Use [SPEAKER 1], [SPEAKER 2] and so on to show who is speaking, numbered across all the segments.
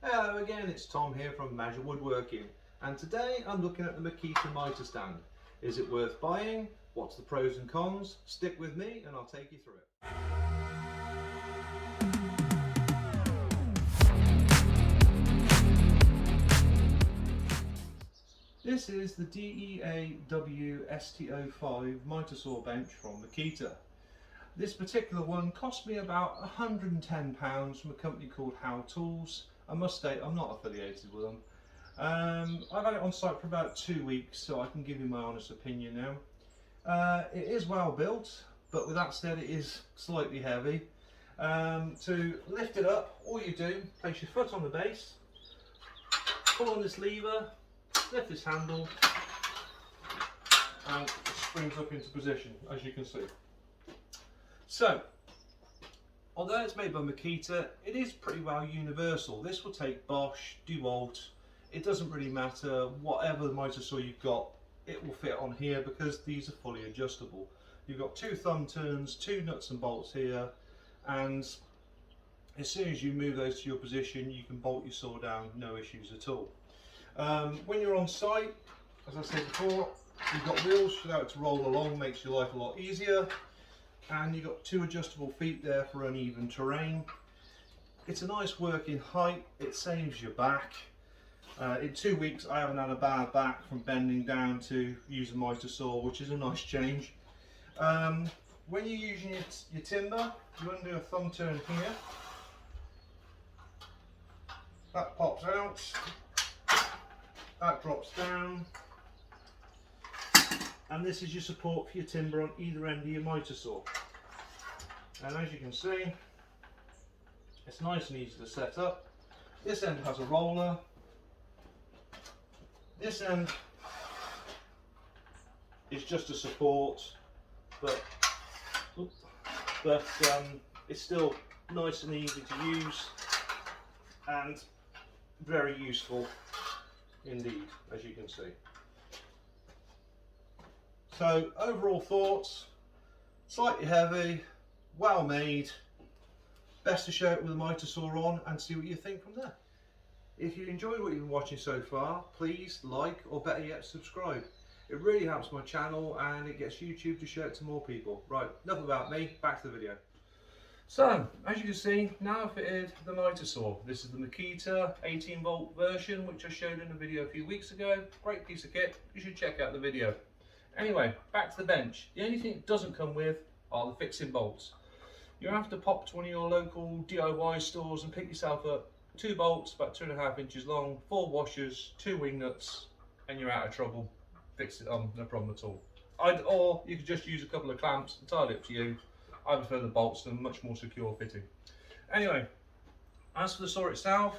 [SPEAKER 1] Hello again, it's Tom here from Woodworking, and today I'm looking at the Makita mitre stand. Is it worth buying? What's the pros and cons? Stick with me and I'll take you through it. This is the DEAW ST05 mitre saw bench from Makita. This particular one cost me about £110 from a company called How Tools. I must state I'm not affiliated with them. I've had it on site for about 2 weeks, so I can give you my honest opinion now. It is well built, but with that said, it is slightly heavy. To lift it up, all you do, place your foot on the base, pull on this lever, lift this handle, and it springs up into position, as you can see. So, although it's made by Makita, it is pretty well universal. This will take Bosch, DeWalt, it doesn't really matter, whatever the mitre saw you've got, it will fit on here because these are fully adjustable. You've got 2 thumb turns, 2 nuts and bolts here, and as soon as you move those to your position, you can bolt your saw down, no issues at all. When you're on site, as I said before, you've got wheels for that to roll along, makes your life a lot easier. And you've got 2 adjustable feet there for uneven terrain. It's a nice working height, it saves your back. In 2 weeks I haven't had a bad back from bending down to use a mitre saw, which is a nice change. When you're using your timber, you undo a thumb turn here. That pops out, that drops down. And this is your support for your timber on either end of your mitre saw. And as you can see, it's nice and easy to set up. This end has a roller. This end is just a support, but it's still nice and easy to use and very useful indeed, as you can see. So overall thoughts, slightly heavy, well made, best to show it with a mitre saw on and see what you think from there. If you enjoyed what you've been watching so far, please like, or better yet subscribe. It really helps my channel and it gets YouTube to show it to more people. Right, enough about me, back to the video. So, as you can see, now I've fitted the mitre saw. This is the Makita 18 volt version, which I showed in a video a few weeks ago. Great piece of kit, you should check out the video. Anyway, back to the bench. The only thing it doesn't come with are the fixing bolts. You have to pop to one of your local DIY stores and pick yourself up 2 bolts about 2.5 inches long, 4 washers, 2 wing nuts, and you're out of trouble. Fix it on, no problem at all. Or you could just use a couple of clamps, entirely up to you. I prefer the bolts, they're much more secure fitting. Anyway, as for the saw itself,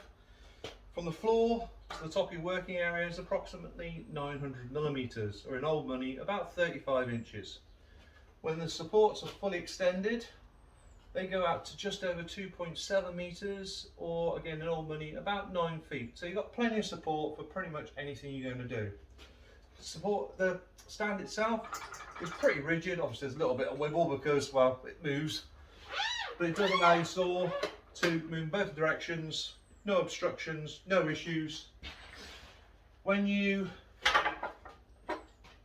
[SPEAKER 1] from the floor to the top of your working area is approximately 900 millimeters, or in old money, about 35 inches. When the supports are fully extended, they go out to just over 2.7 meters, or again in old money, about 9 feet. So you've got plenty of support for pretty much anything you're going to do. The stand itself is pretty rigid. Obviously there's a little bit of wiggle because, well, it moves, but it does allow your saw to move in both directions. No obstructions, no issues. When you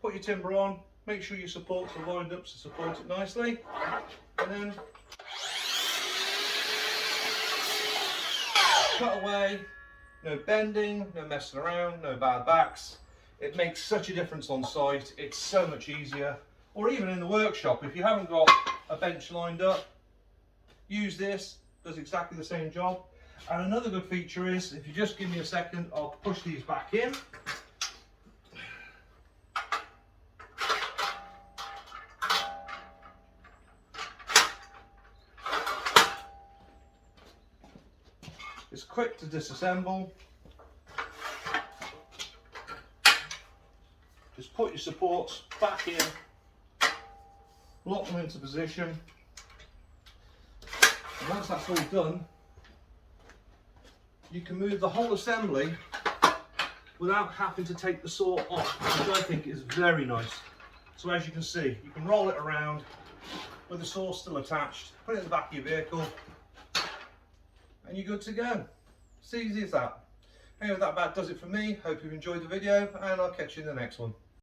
[SPEAKER 1] put your timber on, make sure your supports are lined up to support it nicely, and then cut away. No bending, no messing around, no bad backs. It makes such a difference on site. It's so much easier. Or even in the workshop, if you haven't got a bench lined up, use this, does exactly the same job. And another good feature is, if you just give me a second, I'll push these back in. It's quick to disassemble. Just put your supports back in, lock them into position. And once that's all done, you can move the whole assembly without having to take the saw off, which I think is very nice. So as you can see, you can roll it around with the saw still attached, put it in the back of your vehicle, and you're good to go. It's easy as that. Anyway, that about does it for me. Hope you've enjoyed the video, and I'll catch you in the next one.